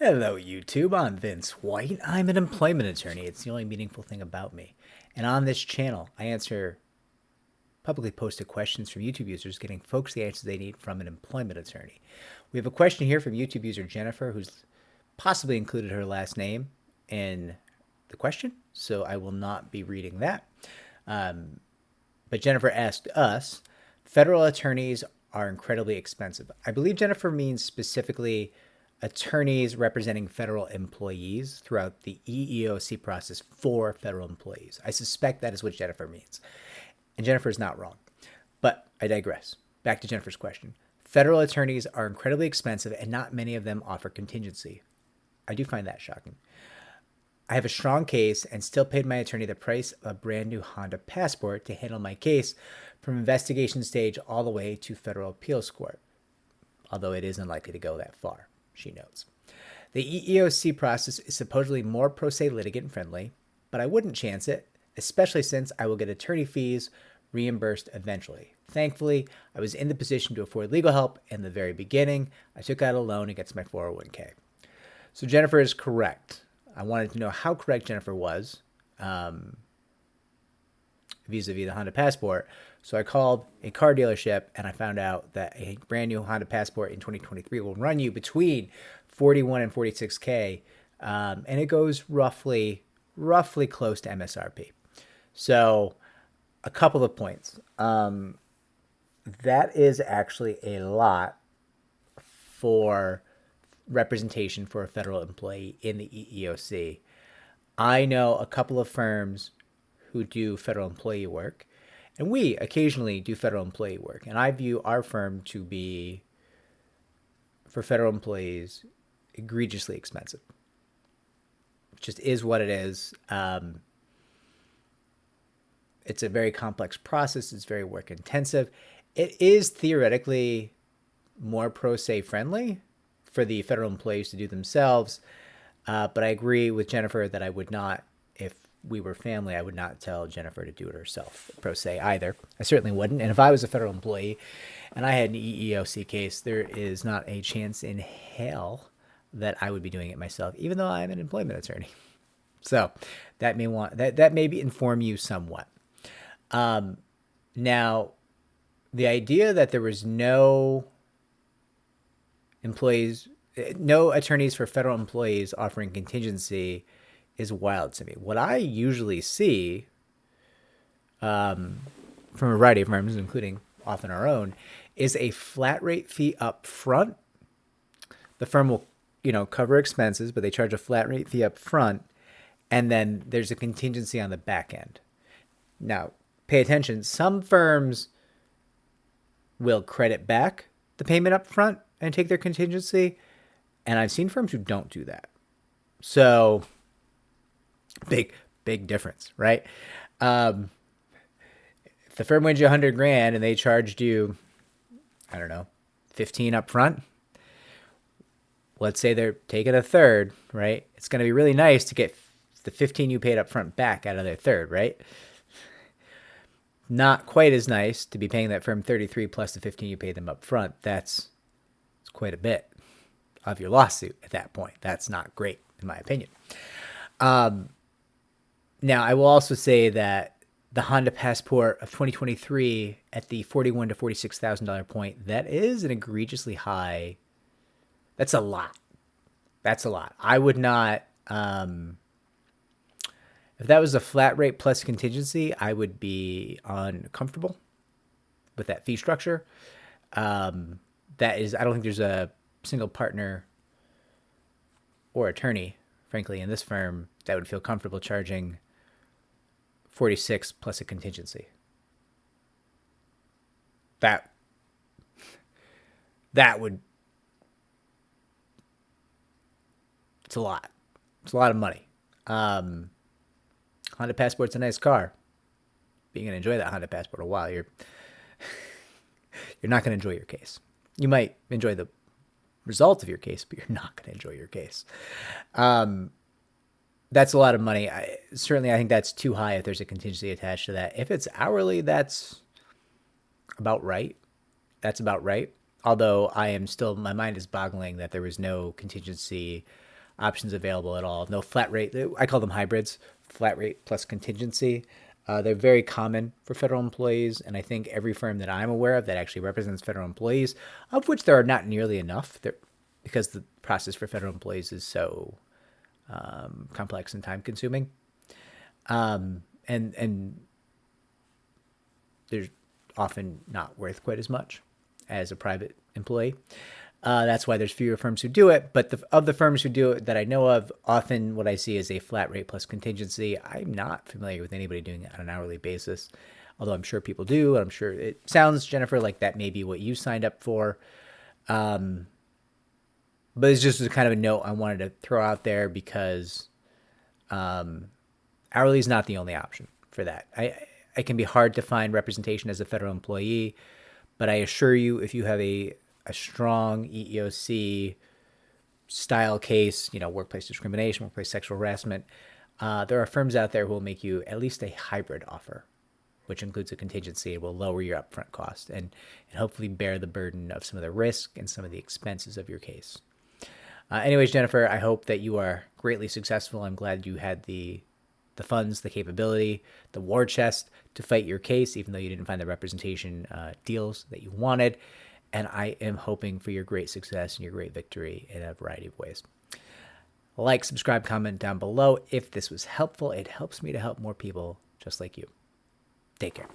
Hello, YouTube. I'm Vince White. I'm an employment attorney. It's the only meaningful thing about me. And on this channel, I answer publicly posted questions from YouTube users, getting folks the answers they need from an employment attorney. We have a question here from YouTube user Jennifer, who's possibly included her last name in the question, so I will not be reading that. But Jennifer asked us, federal attorneys are incredibly expensive. I believe Jennifer means specifically attorneys representing federal employees throughout the EEOC process for federal employees. I suspect that is what Jennifer means. And Jennifer is not wrong. But I digress. Back to Jennifer's question. Federal attorneys are incredibly expensive and not many of them offer contingency. I do find that shocking. I have a strong case and still paid my attorney the price of a brand new Honda Passport to handle my case from investigation stage all the way to federal appeals court, although it is unlikely to go that far, she notes. The EEOC process is supposedly more pro se litigant friendly, but I wouldn't chance it, especially since I will get attorney fees reimbursed eventually. Thankfully, I was in the position to afford legal help in the very beginning. I took out a loan against my 401k. So Jennifer is correct. I wanted to know how correct Jennifer was vis-a-vis the Honda Passport. So I called a car dealership and I found out that a brand new Honda Passport in 2023 will run you between 41 and 46K. And it goes roughly close to MSRP. So a couple of points. That is actually a lot for representation for a federal employee in the EEOC. I know a couple of firms who do federal employee work, and we occasionally do federal employee work. And I view our firm to be, for federal employees, egregiously expensive. It just is what it is. It's a very complex process. It's very work intensive. It is theoretically more pro se friendly for the federal employees to do themselves. But I agree with Jennifer that I would not, if we were family, I would not tell Jennifer to do it herself, pro se either. I certainly wouldn't. And if I was a federal employee and I had an EEOC case, there is not a chance in hell that I would be doing it myself, even though I'm an employment attorney. So that may inform you somewhat. Now, the idea that there was no attorneys for federal employees offering contingency is wild to me. What I usually see from a variety of firms, including often our own, is a flat rate fee up front. The firm will, cover expenses, but they charge a flat rate fee up front, and then there's a contingency on the back end. Now, pay attention. Some firms will credit back the payment up front and take their contingency, and I've seen firms who don't do that. So big difference, right? If the firm wins you $100,000 and they charged you, 15 up front, let's say they're taking a third, right? It's going to be really nice to get the 15 you paid up front back out of their third, right? Not quite as nice to be paying that firm 33 plus the 15 you paid them up front. It's quite a bit of your lawsuit at that point. That's not great, in my opinion. Now, I will also say that the Honda Passport of 2023 at the $41,000 to $46,000 point, that is an egregiously high. That's a lot. I would not. If that was a flat rate plus contingency, I would be uncomfortable with that fee structure. I don't think there's a single partner or attorney, frankly, in this firm that would feel comfortable charging 46 plus a contingency. That would, it's a lot. It's a lot of money. Honda Passport's a nice car. But you're going to enjoy that Honda Passport a while. You're not going to enjoy your case. You might enjoy the result of your case, but you're not going to enjoy your case. That's a lot of money. I think that's too high if there's a contingency attached to that. If it's hourly, that's about right. Although my mind is boggling that there was no contingency options available at all. No flat rate. I call them hybrids, flat rate plus contingency. They're very common for federal employees, and I think every firm that I'm aware of that actually represents federal employees, of which there are not nearly enough, because the process for federal employees is so complex and time consuming. And they're often not worth quite as much as a private employee. That's why there's fewer firms who do it. But of the firms who do it that I know of, often what I see is a flat rate plus contingency. I'm not familiar with anybody doing it on an hourly basis, although I'm sure people do. I'm sure it sounds, Jennifer, like that may be what you signed up for. But it's just a kind of a note I wanted to throw out there because hourly is not the only option for that. It can be hard to find representation as a federal employee, but I assure you, if you have a strong EEOC style case, workplace discrimination, workplace sexual harassment, there are firms out there who will make you at least a hybrid offer, which includes a contingency and will lower your upfront cost and hopefully bear the burden of some of the risk and some of the expenses of your case. Anyways, Jennifer, I hope that you are greatly successful. I'm glad you had the funds, the capability, the war chest to fight your case, even though you didn't find the representation deals that you wanted. And I am hoping for your great success and your great victory in a variety of ways. Like, subscribe, comment down below. If this was helpful, it helps me to help more people just like you. Take care.